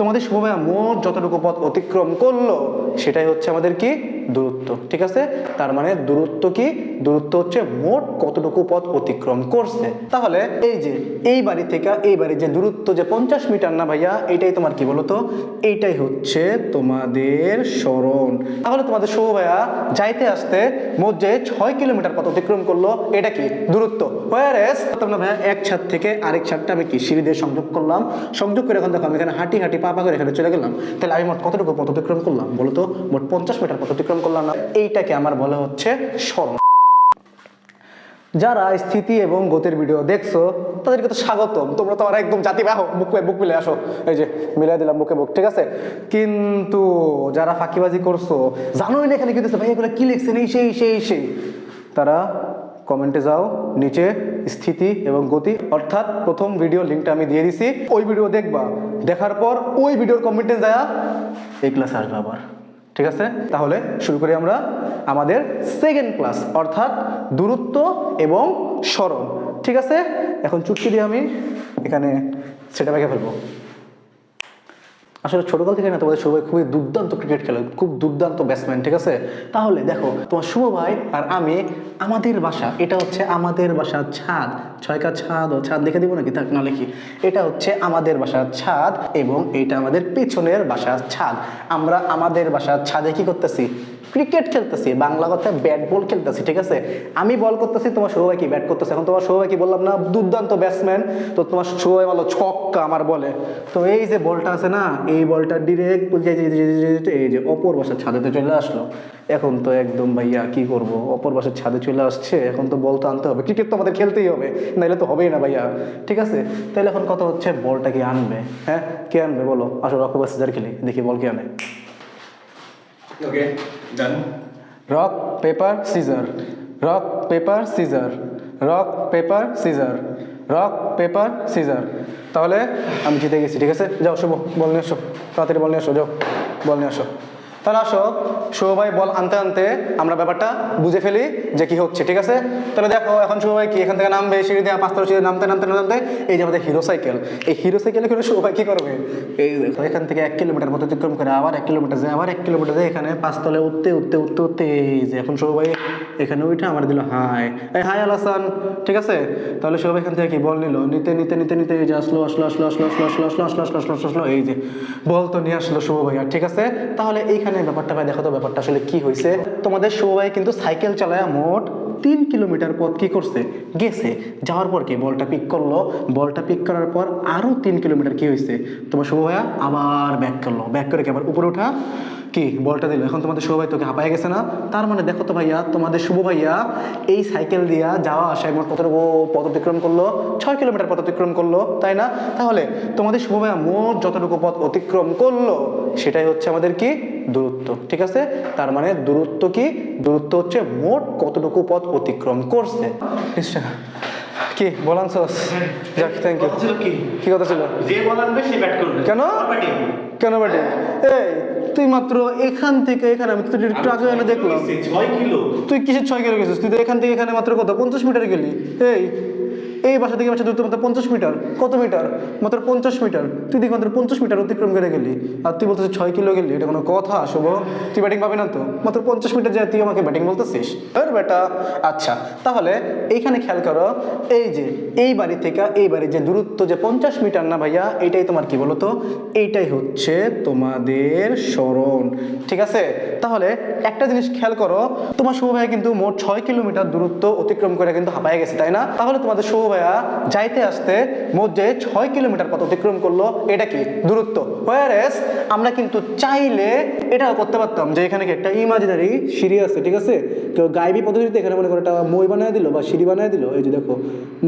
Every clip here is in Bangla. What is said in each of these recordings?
তোমাদের শুভ ভাইয়া মোট যতটুকু পথ অতিক্রম করলো সেটাই হচ্ছে আমাদের কি দূরত্ব। ঠিক আছে, তার মানে দূরত্ব কি, দূরত্ব হচ্ছে মোট কতটুকু পথ অতিক্রম করছে। তাহলে এই যে এই বাড়ি থেকে এই বাড়ি যে দূরত্ব যে 50 মিটার না ভাইয়া, এইটাই তোমার কি বলতো, এইটাই হচ্ছে তোমাদের সরণ। তাহলে তোমাদের শুভ ভাইয়া যাইতে আসতে মোট যে 6 কিলোমিটার পথ অতিক্রম করলো, এটা কি দূরত্ব। হোয়ারএস তোমরা ভাইয়া এক ছাদ থেকে আরেক ছাদটা আমি কি সিঁড়ি দিয়ে সংযোগ করলাম, সংযোগ করে এখন দেখো আমি এখানে হাঁটি হাঁটি পা করে এখানে চলে গেলাম। তাহলে আমি মোট কতটুকু পথ অতিক্রম করলাম বলো তো? মোট 50 মিটার পথ অতিক্রম করলাম না? এইটাকে আমার বলা হচ্ছে সরণ। যারা স্থিতি এবং গতির ভিডিও দেখছো তাদেরকে তো স্বাগতম, তোমরা তো আর একদম জাতি বাহ বুক মিলে আসো, এই যে মিলাই দিলাম বুকে বুক। ঠিক আছে, কিন্তু যারা ফাঁকিবাজি করছো, জানোই না এখানে কি দিচ্ছে ভাই, এগুলো কি লিখছেন এই সেই, তারা কমেন্টে যাও, নিচে স্থিতি এবং গতি অর্থাৎ প্রথম ভিডিও লিঙ্কটা আমি দিয়ে দিছি, ওই ভিডিও দেখবা, দেখার পর ওই ভিডিওর কমেন্টে যায় এই ক্লাস আসবে আবার। ঠিক আছে, তাহলে শুরু করি আমরা আমাদের সেকেন্ড ক্লাস অর্থাৎ দূরত্ব এবং সরণ। ঠিক আছে, এখন চুটকি দিয়ে আমি এখানে সেটা বেঁকে ফেলবো। আসলে ছোটকাল থেকে না তোমাদের শুভ ভাই খুবই দুর্দান্ত ক্রিকেট খেলে, খুব দুর্দান্ত ব্যাটসম্যান। ঠিক আছে, তাহলে দেখো তোমার শুভ ভাই আর আমি, আমাদের বাসা, এটা হচ্ছে আমাদের বাসার ছাদ, 6 কা ছাদ, ও ছাদ লিখে দিব নাকি, থাক না লিখি, এটা হচ্ছে আমাদের বাসার ছাদ এবং এটা আমাদের পেছনের বাসার ছাদ। আমরা আমাদের বাসার ছাদে কি করতেছি, ক্রিকেট খেলতেছি, বাংলা কথায় ব্যাট বল খেলতেছি। ঠিক আছে, আমি বল করতেছি, তোমার শুভ ভাই কি ব্যাট করতেছে। এখন তোমার শুভ ভাই কি বললাম না দুর্দান্ত ব্যাটসম্যান, তো তোমার শুভ ভাই বলো ছক্কা আমার বলে। তো এই যে বলটা আছে না, এই বলটা ডিরেক্ট এই যে অপর বাসার ছাদেতে চলে আসলো। এখন তো একদম ভাইয়া কি করব, অপর বাসার ছাদে চলে আসছে, এখন তো বল তো আনতে হবে, ক্রিকেট তো আমাদের খেলতেই হবে, নাইলে তো হবেই না ভাইয়া। ঠিক আছে, তাহলে এখন কথা হচ্ছে বলটা কি আনবে, হ্যাঁ কে আনবে বলো, আসো রক পেপার সিজার খেলি, দেখি বল কে আনে। Okay, done. Rock paper scissor, rock paper scissor, rock paper scissor, rock paper scissor. তাহলে আমি জিতে গেছি। ঠিক আছে, যাও শুভ বল নিয়ে আসো, তাড়াতাড়ি বল নিয়ে আসো, যাও বল নিয়ে আসো। তাহলে আসো শুভ ভাই বল আনতে আনতে আমরা ব্যাপারটা বুঝে ফেলি যে কি হচ্ছে। ঠিক আছে, তাহলে দেখো এখন শুভ ভাই কি এখান থেকে নামবে, সিঁড়ি দিয়ে 5 তলা সিঁড়ি নামতে নামতে নামতে এই যে আমাদের হিরো সাইকেল, এই হিরো সাইকেলে করে শুভ ভাই কি করবে, এই দেখো এখান থেকে 1 কিলোমিটার পথ অতিক্রম করে আবার 1 কিলোমিটার যায়, আবার 1 কিলোমিটার যায়, এখানে 5 তলায় উঠতে এই যে এখন শুভ ভাই এখানে উঠে আমার দিল হাই, এই হাই আলাসান। ঠিক আছে, তাহলে শুভ ভাই এখান থেকে কি বল নিল, নিতে নিতে নিতে নিতে এই যে আসলো, এই যে বল তো নিয়ে আসলো শুভ ভাই। আর ঠিক আছে, তাহলে এইখানে ব্যাপারটা ভাই দেখো তো ব্যাপারটা আসলে কি হয়েছে। তোমাদের শুভ ভাই কিন্তু সাইকেল চালায় মোট 3 কিলোমিটার পথ কি করছে, গেছে, যাওয়ার পর কি বলটা পিক করলো, বলটা পিক করার পর আরো 3 কিলোমিটার কি হয়েছে, তোমার শুভ ভাইয়া আবার ব্যাক করলো, ব্যাক করে কি আবার উপরে ওঠা কি বলটা দিল। এখন তোমাদের শুভ ভাই তোকে হাঁপায় গেছে না, তার মানে দেখো তো ভাইয়া তোমাদের শুভ ভাইয়া এই সাইকেল দিয়া যাওয়া আসায় মোট কতটুকু পথ অতিক্রম করলো, 6 কিলোমিটার পথ অতিক্রম করলো, তাই না? তাহলে তোমাদের শুভ ভাইয়া মোট যতটুকু পথ অতিক্রম করলো সেটাই হচ্ছে আমাদের কি দূরত্ব। ঠিক আছে, তার মানে দূরত্ব কি, দূরত্ব হচ্ছে মোট কতটুকু পথ অতিক্রম করছে। কি বলানছস, যাক থ্যাংক ইউ। কি কথা ছিল, যে বল আনবে সে ব্যাট করবে। কেন কেন ব্যাটিং? এই তুই মাত্র এখান থেকে এখানে, আমি তুই একটু আগে এনে দেখলাম 6 কিলো। তুই কিসের 6 কিলো গেছিস, তুই তো এখান থেকে এখানে মাত্র কত 50 মিটার গেলি। এই বাসা থেকে বাসা দূরত্ব মাত্র 50 মিটার, কত মিটার, মাত্র 50 মিটার, তুই দেখি মাত্র 50 মিটার অতিক্রম করে গেলি, আর তুই বলতেছিস 6 কিলো গেলি, এটা কোনো কথা শুভ? তুই ব্যাটিং পাবি না তো, মাত্র 50 মিটার যায় তুই আমাকে ব্যাটিং বলতেছিস, আর বেটা। আচ্ছা, তাহলে এইখানে খেয়াল করো, এই যে এই বাড়ি থেকে এই বাড়ির যে দূরত্ব যে 50 মিটার না ভাইয়া, এইটাই তোমার কি বলো তো, এইটাই হচ্ছে তোমাদের সরণ। ঠিক আছে, তাহলে একটা জিনিস খেয়াল করো, তোমার শুভ ভাইয়া কিন্তু মোট 6 কিলোমিটার দূরত্ব অতিক্রম করে কিন্তু হাঁপায় গেছে, তাই না? তাহলে তোমাদের শুভ ভাইয়া যাইতে আসতে মোট যে 6 কিলোমিটার পথ অতিক্রম করলো, এটা কি দূরত্ব। হোয়ারএস আমরা কিন্তু চাইলে এটাও করতে পারতাম যে এখানে কি একটা ইমাজিনারি সিঁড়ি আছে, ঠিক আছে, কেউ গাইবি পদ্ধতিতে এখানে মনে করে একটা মই বানিয়ে দিল বা সিঁড়ি বানিয়ে দিল, এই যে দেখো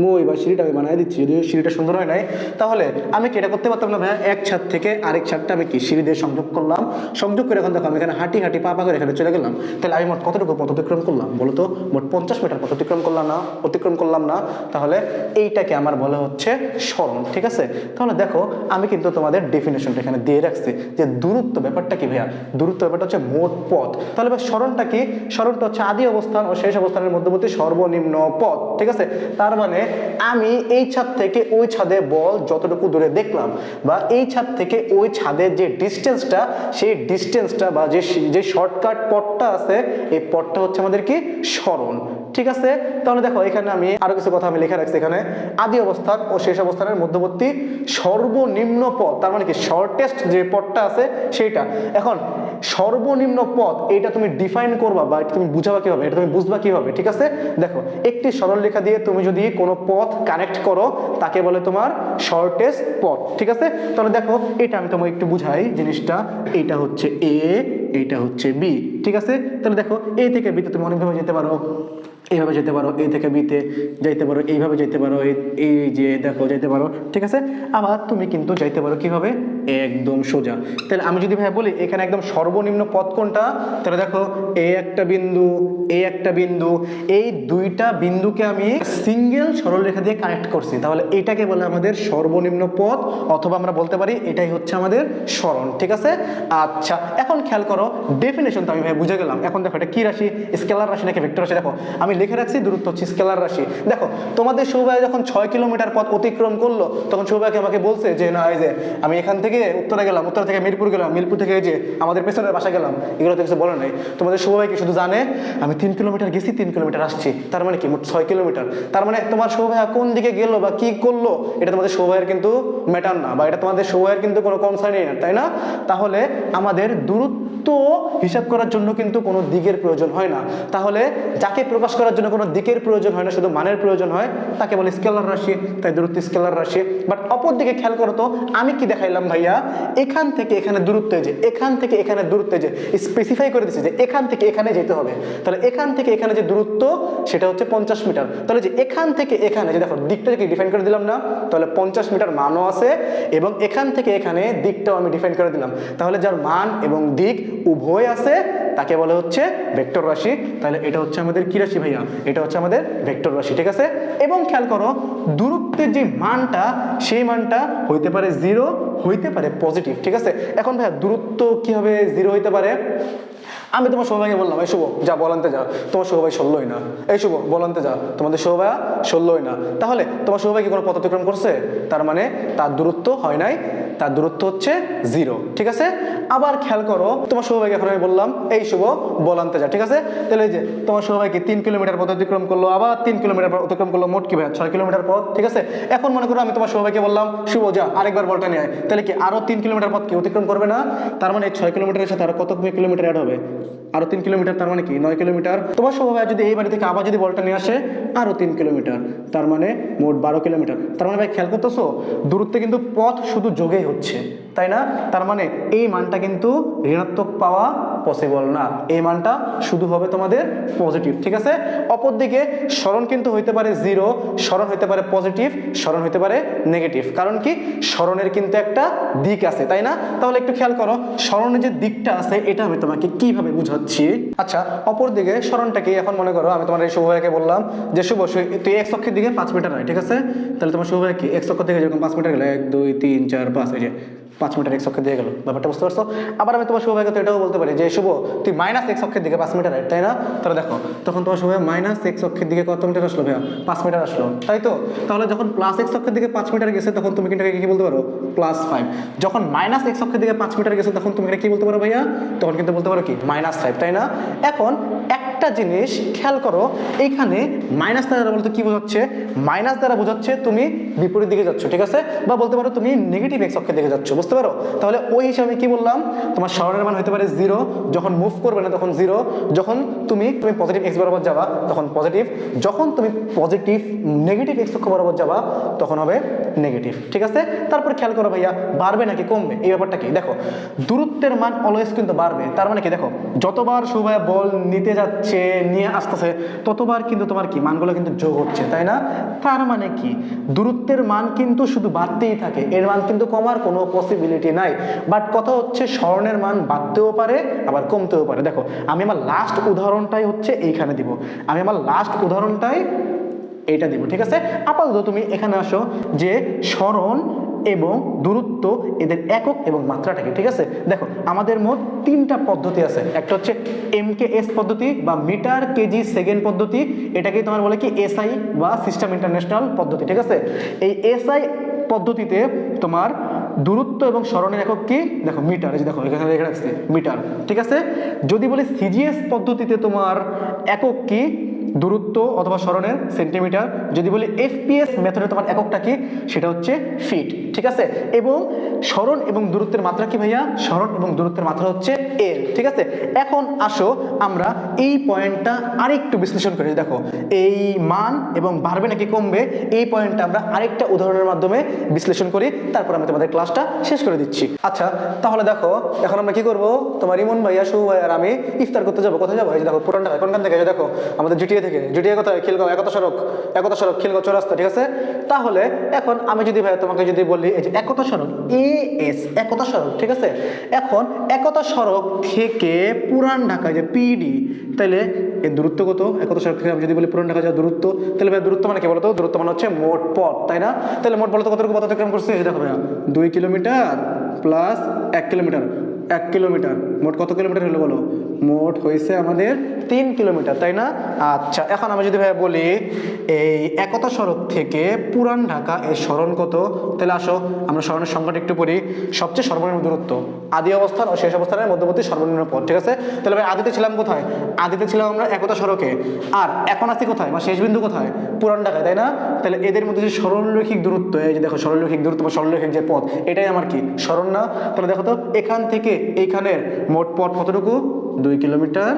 মই বা সিঁড়িটা আমি বানিয়ে দিচ্ছি, যদিও সিঁড়িটা সুন্দর হয় নাই। তাহলে আমি কি এটা করতে পারতাম না ভাইয়া, এক ছাদ থেকে আরেক ছাদটা আমি কি সিঁড়ি দিয়ে সংযোগ করলাম, সংযোগ করে এখন দেখো আমি এখানে হাঁটি হাঁটি পা করে এখানে চলে গেলাম। তাহলে আমি মোট কতটুকু পথ অতিক্রম করলাম বলো তো? মোট 50 মিটার পথ অতিক্রম করলাম না। তাহলে এইটাকে আমার বলা হচ্ছে সরণ। ঠিক আছে, তাহলে দেখো আমি কিন্তু তোমাদের ডেফিনেশনটা এখানে দিয়ে রাখছি যে দূরত্ব ব্যাপারটা কি ভাইয়া, দূরত্ব ব্যাপারটা হচ্ছে মোট পথ। তাহলে ভাই সরণটা কি, সরণটা হচ্ছে আদি অবস্থান ও শেষ অবস্থানের মধ্যবর্তী সর্বনিম্ন পথ, ঠিক আছে। তার মানে আমি এই ছাদ থেকে ওই ছাদে বল যতটুকু দূরে দেখলাম, বা এই ছাদ থেকে ওই ছাদের যে ডিস্টেন্সটা, সেই ডিস্টেন্সটা বা যে শর্টকাট পথটা আছে, এই পথটা হচ্ছে আমাদের কি সরণ, ঠিক আছে। তাহলে দেখো এখানে আমি আরো কিছু কথা আমি লিখে রাখছি, এখানে আদি অবস্থান ও শেষ অবস্থানের মধ্যবর্তী সর্বনিম্ন পথ, তার মানে কি শর্টেস্ট যে পথটা আছে সেইটা। এখন সর্বনিম্ন পথ এটা তুমি ডিফাইন করবা বা এটা তুমি বুঝাবা কিভাবে, এটা তুমি বুঝবা কিভাবে, ঠিক আছে। দেখো একটি সরলরেখা দিয়ে তুমি যদি কোনো পথ কানেক্ট করো তাকে বলে তোমার শর্টেস্ট পথ, ঠিক আছে। তাহলে দেখো এটা আমি তোমাকে একটু বুঝাই জিনিসটা। এইটা হচ্ছে এ, এইটা হচ্ছে বি, ঠিক আছে। তাহলে দেখো এ থেকে বিতে তুমি অনেকভাবে যেতে পারো, এইভাবে যেতে পারো, এ থেকে বিতে যাইতে পারো, এইভাবে যেতে পারো, এই যে দেখো যাইতে পারো, ঠিক আছে। আবার তুমি কিন্তু যাইতে পারো কিভাবে, একদম সোজা। তাহলে আমি যদি ভাই বলি এখানে একদম সর্বনিম্ন পথ কোনটা, তাহলে দেখো এই একটা বিন্দু, এই একটা বিন্দু, এই দুইটা বিন্দুকে আমি সিঙ্গেল সরলরেখা দিয়ে কানেক্ট করছি, তাহলে এটাকে বলে আমাদের সর্বনিম্ন পথ, অথবা আমরা বলতে পারি এটাই হচ্ছে আমাদের সরণ, ঠিক আছে। আচ্ছা এখন খেয়াল করো, ডেফিনেশন তো আমি ভাই বুঝে গেলাম। এখন দেখো এটা কি রাশি, স্কেলার রাশি নাকি ভেক্টর রাশি? দেখো আমি লিখে রাখছি দূরত্ব হচ্ছে স্কেলার রাশি। দেখো তোমাদের সৌভাই যখন 6 কিলোমিটার পথ অতিক্রম করলো, তখন সৌভাইকে আমাকে বলছে যে না এই যে আমি এখান থেকে উত্তরে গেলাম, উত্তর থেকে মিরপুর গেলাম, মিরপুর থেকে এই যে আমাদের পেছনের বাসা গেলাম, এগুলো তো কিছু বলে নাই। তোমাদের সৌভাইকে শুধু জানে আমি 3 কিলোমিটার গেছি, 3 কিলোমিটার আসছি, তার মানে কি মোট 6 কিলোমিটার। তার মানে তোমার সৌভাইয়া কোন দিকে গেলো বা কি করলো এটা তোমাদের সৌভাইয়ের কিন্তু ম্যাটার না, বা এটা তোমাদের সৌভাইয়ের কিন্তু কোনো কনসার্নই না, তাই না? তাহলে আমাদের দূরত্ব হিসাব করার জন্য কিন্তু কোনো দিকের প্রয়োজন হয় না। তাহলে যাকে প্রকাশ করার জন্য কোনো দিকের প্রয়োজন হয় না, শুধু মানের প্রয়োজন হয়, তাকে বলে স্কেলার রাশি। তাই দূরত্ব স্কেলার রাশি। বাট অপর দিকে খেয়াল করো তো, আমি কি দেখাইলাম ভাইয়া, এখান থেকে এখানে দূরত্ব, যে এখান থেকে এখানে দূরত্ব যে স্পেসিফাই করে দিচ্ছে যে এখান থেকে এখানে যেতে হবে। তাহলে এখান থেকে এখানে যে দূরত্ব সেটা হচ্ছে 50 মিটার। তাহলে যে এখান থেকে এখানে যে দেখো দিকটা কি ডিফাইন করে দিলাম না, তাহলে 50 মিটার মানও আছে, এবং এখান থেকে এখানে দিকটাও আমি ডিফাইন করে দিলাম। তাহলে যার মান এবং দিক উভয় আছে তাকে বলে হচ্ছে ভেক্টর রাশি। তাহলে এটা হচ্ছে আমাদের কি রাশি ভাইয়া, এটা হচ্ছে আমাদের ভেক্টর রাশি, ঠিক আছে। এবং খেয়াল করো দূরত্বের যে মানটা, সেই মানটা হইতে পারে 0, হইতে পারে পজিটিভ, ঠিক আছে। এখন ভাইয়া দূরত্ব কি হবে 0 হইতে পারে? আমি তোমার সৌভাইকে বললাম এই শুভ যা বলানতে যা, তোমার সৌভাই 16ই না, এই শুভ বলানতে যা, তোমাদের সৌভাই 16ই না। তাহলে তোমার সৌভাই কি কোনো পথ অতিক্রম করছে? তার মানে তার দূরত্ব হয় নাই, তার দূরত্ব হচ্ছে 0, ঠিক আছে। আবার খেয়াল করো তোমার সৌভাইকে এখন আমি বললাম এই শুভ বলানতে যা, ঠিক আছে। তাহলে এই যে তোমার সৌভাইকে 3 কিলোমিটার পথ অতিক্রম করলো, আবার 3 কিলোমিটার পথ অতিক্রম করলো, মোট কি ভাই 6 কিলোমিটার পথ, ঠিক আছে। এখন মনে করো আমি তোমার সৌভাইকে বললাম শুভ যা আরেকবার বলটা নিয়ে আয়, তাহলে কি আরো 3 কিলোমিটার পথ কি অতিক্রম করবে না? তার মানে 6 কিলোমিটারের সাথে আরো কত কিলোমিটার অ্যাড হবে? আরো 3 কিলোমিটার, তার মানে কি 9 কিলোমিটার। তোমার সৌভাই যদি এই বাড়ি থেকে আবার যদি বলটা নিয়ে আসে আরো 3 কিলোমিটার, তার মানে মোট 12 কিলোমিটার। তার মানে ভাই খেয়াল করতেছো দূরত্বে কিন্তু পথ শুধু যোগেই হচ্ছে, তাই না? তার মানে এই মানটা কিন্তু ঋণাত্মক পাওয়া পসিবল না, এই মানটা শুধু হবে তোমাদের পজিটিভ, ঠিক আছে। অপরদিকে সরণ কিন্তু হইতে পারে 0, সরণ হইতে পারে পজিটিভ, সরণ হইতে পারে নেগেটিভ। কারণ কি সরণের কিন্তু একটা দিক আছে, তাই না? তাহলে একটু খেয়াল করো সরণের যে দিকটা আছে এটা আমি তোমাকে কিভাবে বুঝাচ্ছি। আচ্ছা অপরদিকে সরণটাকে এখন মনে করো আমি তোমার এই শুভভাইকে বললাম যে শুভ তুই x অক্ষের দিকে 5 মিটার হয়, ঠিক আছে। তাহলে তোমার শুভভাই কি x অক্ষ থেকে যেরকম 5 মিটার গেলে 1 2 3 4 5, এই যে 5 মিটার x অক্ষে দিয়ে গেল, ব্যাপারটা বুঝতে পারছো? আবার আমি তোমার সৌভাগ্য তো এটাও বলতে পারি যে শুভ তুই মাইনাস x অক্ষের দিকে 5 মিটার, তাই না? তাহলে দেখো তখন তোমার সৌভাগ্য মাইনাস x অক্ষের দিকে কত মিটার আসলো ভাইয়া? 5 মিটার আসলো, তাই তো? তাহলে যখন প্লাস x অক্ষের দিকে 5 মিটার গেছে তখন তুমি কিন্তু কি বলতে পারো? +5। যখন মাইনাস x অক্ষের দিকে 5 মিটার গেছে তখন তুমি কি বলতে পারো ভাইয়া? তখন কিন্তু বলতে পারো কি -5, তাই না? এখন একটা জিনিস খেয়াল করো, এইখানে মাইনাস দ্বারা বলতে কি বোঝাচ্ছে? মাইনাস দ্বারা বোঝাচ্ছে তুমি বিপরীত দিকে যাচ্ছ, ঠিক আছে, বা বলতে পারো তুমি নেগেটিভ x অক্ষের দিকে যাচ্ছ, বুঝতে পারো? তাহলে ওই হিসাবে আমি কি বললাম, তোমার সরণের মান হতে পারে 0, যখন মুভ করবে না তখন 0, যখন তুমি পজিটিভ x বরাবর যাবা তখন পজিটিভ, যখন তুমি পজিটিভ নেগেটিভ x অক্ষ বরাবর যাবা তখন হবে নেগেটিভ, ঠিক আছে। তারপর খেয়াল করো ভাইয়া বাড়বে নাকি কমবে, এই ব্যাপারটা কি দেখো, দূরত্বের মান অলওয়েজ কিন্তু বাড়বে। তার মানে কি দেখো যতবার সুভাইয়া বল নিতে যাচ্ছে নিয়ে আসতেছে ততবার কিন্তু তোমার কি মানগুলো কিন্তু যোগ হচ্ছে, তাই না? তার মানে কি দূরত্বের মান কিন্তু শুধু বাড়তেই থাকে, এর মান কিন্তু কমার কোনো পসিবিলিটি নাই। বাট কথা হচ্ছে সরণের মান বাড়তেও পারে আবার কমতেও পারে। দেখো আমি আমার লাস্ট উদাহরণটাই হচ্ছে এইখানে দিব, আমি আমার লাস্ট উদাহরণটাই এইটা দিব, ঠিক আছে। আপাতত তুমি এখানে আসো যে সরণ এবং দূরত্ব এদের একক এবং মাত্রাটা কি, ঠিক আছে? দেখো আমাদের মোট তিনটা পদ্ধতি আছে। একটা হচ্ছে MKS পদ্ধতি বা মিটার কেজি সেকেন্ড পদ্ধতি, এটাকে তোমার বলে কি SI বা সিস্টেম ইন্টারন্যাশনাল পদ্ধতি, ঠিক আছে? এই SI পদ্ধতিতে তোমার দূরত্ব এবং সরণের একক কি, দেখো মিটার, এই যে দেখো এখানে লেখা রাখছি মিটার, ঠিক আছে? যদি বলি CGS পদ্ধতিতে তোমার একক কি, দূরত্ব অথবা সরণের সেন্টিমিটার। যদি বলি FPS মেথডে তোমার এককটা কি, সেটা হচ্ছে ফিট, ঠিক আছে? এবং সরণ এবং দূরত্বের মাত্রা কি ভাইয়া, সরণ এবং দূরত্বের মাত্রা হচ্ছে L, ঠিক আছে? এখন আসো আমরা এই পয়েন্টটা আরেকটু বিশ্লেষণ করি। দেখো এই মান এবং বাড়বে নাকি কমবে, এই পয়েন্টটা আমরা আরেকটা উদাহরণের মাধ্যমে বিশ্লেষণ করি, তারপর আমি তোমাদের ক্লাসটা শেষ করে দিচ্ছি। আচ্ছা তাহলে দেখো এখন আমরা কি করব, তোমার ইমন ভাইয়া, শুভ ভাই আর আমি ইফতার করতে যাবো। কোথায় যাবো? এই যে দেখো পুরান ঢাকা। কোনখান থেকে? দেখো আমাদের জিটিএ থেকে। জিটিএ কোথায়? খিলগাঁও একতা সড়ক, একতা সড়ক খিলগাঁও চৌরাস্তা, ঠিক আছে? তাহলে এখন আমি যদি ভাই তোমাকে যদি বলি এই যে একতা সড়ক AS, একতা সড়ক, ঠিক আছে? এখন একতা সড়ক থেকে পুরান ঢাকা যে PD, তাহলে এর দূরত্ব কত? একতা সড়ক থেকে আমি যদি বলি পুরান ঢাকা যাওয়ার দূরত্ব, তাহলে ভাই দূরত্ব মানে কি বলতো? দূরত্ব মানে হচ্ছে মোট পথ, তাই না? তাহলে মোট বলতো কতটুকু পথ অতিক্রম করছে? এই দেখো ভাইয়া 2 কিলোমিটার প্লাস 1 কিলোমিটার, 1 কিলোমিটার মোট কত কিলোমিটার হলো বলো? মোট হয়েছে আমাদের 3 কিলোমিটার, তাই না? আচ্ছা এখন আমি যদি ভাই বলি এই একতা সড়ক থেকে পুরান ঢাকা এর সরণ কত, তাহলে আসো আমরা সরণের সংখ্যাটা একটু পড়ি। সবচেয়ে সর্বনিম্ন দূরত্ব, আদি অবস্থান ও শেষ অবস্থানের মধ্যবর্তী সর্বনিম্ন পথ, ঠিক আছে? তাহলে ভাই আদিতে ছিলাম কোথায়? আদিতে ছিলাম আমরা একতা সড়কে, আর এখন আছি কোথায় বা শেষ বিন্দু কোথায়? পুরান ঢাকায়, তাই না? তাহলে এদের মধ্যে যে সরলরৈখিক দূরত্ব, এই যে দেখো সরলরৈখিক দূরত্ব বা সরলরৈখিক যে পথ, এটাই আমার কি সরণ না? তাহলে দেখো তো এখান থেকে এইখানের মোট পথ কতটুকু? 2 কিলোমিটার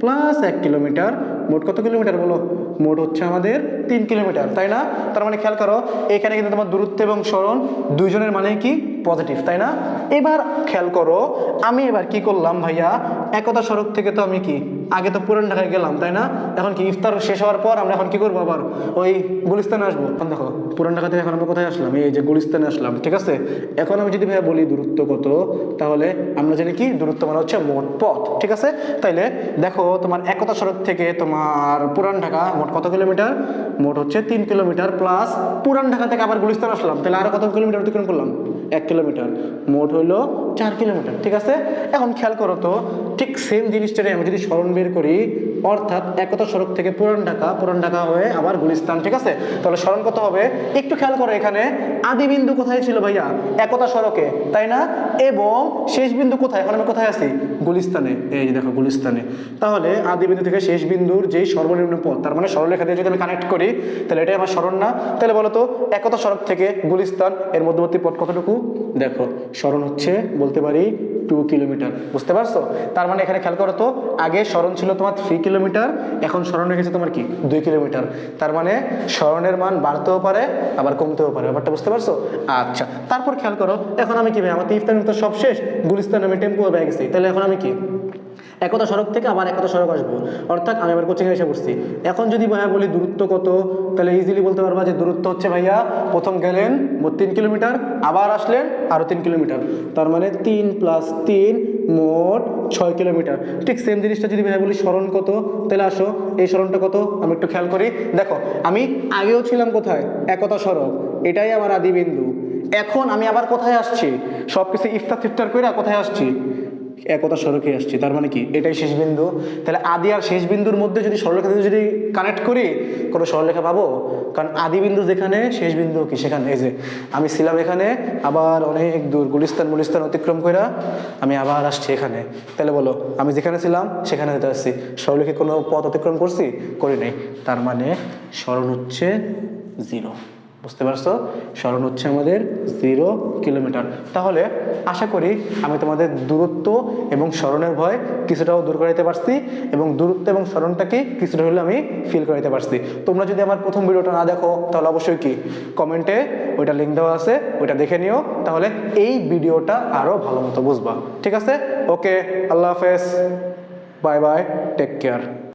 প্লাস 1 কিলোমিটার, মোট কত কিলোমিটার বলো? মোট হচ্ছে আমাদের 3 কিলোমিটার, তাই না? তার মানে খেয়াল করো এখানে কিন্তু তোমার দূরত্ব এবং সরণ দুইজনের মানে কি পজিটিভ, তাই না? এবার খেয়াল করো আমি এবার কি করলাম ভাইয়া, একতা সড়ক থেকে তো আমি কি আগে তো পুরান ঢাকায় গেলাম, তাই না? এখন কি ইফতার শেষ হওয়ার পর আমরা এখন কি করবো, আবার ওই গুলিস্তানে আসবো। এখন দেখো পুরান ঢাকা থেকে এখন আমরা কোথায় আসলাম? এই যে গুলিস্তানে আসলাম, ঠিক আছে? এখন আমি যদি ভাইয়া বলি দূরত্ব কত, তাহলে আমরা জানি কি দূরত্ব মানে হচ্ছে মোট পথ, ঠিক আছে? তাইলে দেখো তোমার একতা সড়ক থেকে তোমার পুরান ঢাকা মোট কত কিলোমিটার? মোট হচ্ছে 3 কিলোমিটার প্লাস পুরান ঢাকা থেকে আবার গুলিস্তান আসলাম, তাহলে আরো কত কিলোমিটার অতিক্রম করলাম? 1 কিলোমিটার, মোট হইলো 4 কিলোমিটার, ঠিক আছে? এখন খেয়াল করো তো ঠিক সেম জিনিসটাই আমি যদি সরণ বের করি, অর্থাৎ একতা সড়ক থেকে পুরান ঢাকা হয়ে আবার গুলিস্তান, ঠিক আছে? তাহলে সরণ কত হবে? একটু খেয়াল করো এখানে আদি বিন্দু কোথায় ছিল ভাইয়া? একতা সড়কে, তাই না? এবং শেষ বিন্দু কোথায়? এখন আমি কোথায় আছি? গুলিস্তানে, এই যে দেখো গুলিস্তানে। তাহলে আদি বিন্দু থেকে শেষ বিন্দুর যেই সর্বনিম্ন পথ, তার মানে সরলরেখা দিয়ে যদি আমি কানেক্ট করি, তাহলে এটাই আমার সরণ না? তাহলে বলো তো একতা সড়ক থেকে গুলিস্তান এর মধ্যবর্তী পথ কতটুকু? দেখো সরণ হচ্ছে বলতে পারি 2 কিলোমিটার, বুঝতে পারছো? তার মানে এখানে খেয়াল করো তো আগে সরণ ছিল তোমার 3 কিলোমিটার, এখন সরণ রেখেছে তোমার কি 2 কিলোমিটার। তার মানে সরণের মান বাড়তেও পারে আবার কমতেও পারে, ব্যাপারটা বুঝতে পারছো? আচ্ছা তারপর খেয়াল করো এখন আমি কি ভাই, আমার ইফতার তো সব শেষ, গুলিস্তান আমি টেম্পো পেয়ে গেছি, তাহলে এখন আমি কি একতা সড়ক থেকে আবার একতা সড়ক আসবো, অর্থাৎ আমি আবার কোচিংয়ে এসে বসছি। এখন যদি ভাইয়া বলি দূরত্ব কত, তাহলে ইজিলি বলতে পারবা যে দূরত্ব হচ্ছে ভাইয়া প্রথম গেলেন 3 কিলোমিটার, আবার আসলেন আরও 3 কিলোমিটার, তার মানে 3 + 3 মোট 6 কিলোমিটার। ঠিক সেম জিনিসটা যদি ভাইয়া বলি সরণ কত, তাহলে আসো এই সরণটা কত আমি একটু খেয়াল করি। দেখো আমি আগেও ছিলাম কোথায়? একতা সড়ক, এটাই আমার আদি বিন্দু। এখন আমি আবার কোথায় আসছি? সব কিছু ইফতার করে কোথায় আসছি? একতা সড়কে আসছি, তার মানে কি এটাই শেষ বিন্দু। তাহলে আদি আর শেষ বিন্দুর মধ্যে যদি সরলরেখা দিয়ে যদি কানেক্ট করি, কোনো সরলরেখা পাবো? কারণ আদি বিন্দু যেখানে শেষ বিন্দু কি সেখানে, এই যে আমি ছিলাম এখানে, আবার অনেক দূর গুলিস্তান অতিক্রম করে আমি আবার আসছি এখানে, তাহলে বলো আমি যেখানে ছিলাম সেখানে যেতে আসছি, সরলরেখা কোনো পথ অতিক্রম করছি? করি নাই। তার মানে সরণ হচ্ছে 0, বুঝতে পারছো? সরণ হচ্ছে আমাদের 0 কিলোমিটার। তাহলে আশা করি আমি তোমাদের দূরত্ব এবং সরণের ভয় কিছুটাও দূর করাইতে পারছি, এবং দূরত্ব এবং সরণটাকে কিছুটা হলে আমি ফিল করাইতে পারছি। তোমরা যদি আমার প্রথম ভিডিওটা না দেখো তাহলে অবশ্যই কি কমেন্টে ওইটা লিঙ্ক দেওয়া আছে, ওইটা দেখে নিও, তাহলে এই ভিডিওটা আরও ভালো মতো বুঝবা। ঠিক আছে? ওকে, আল্লাহ হাফেজ, বাই বাই, টেক কেয়ার।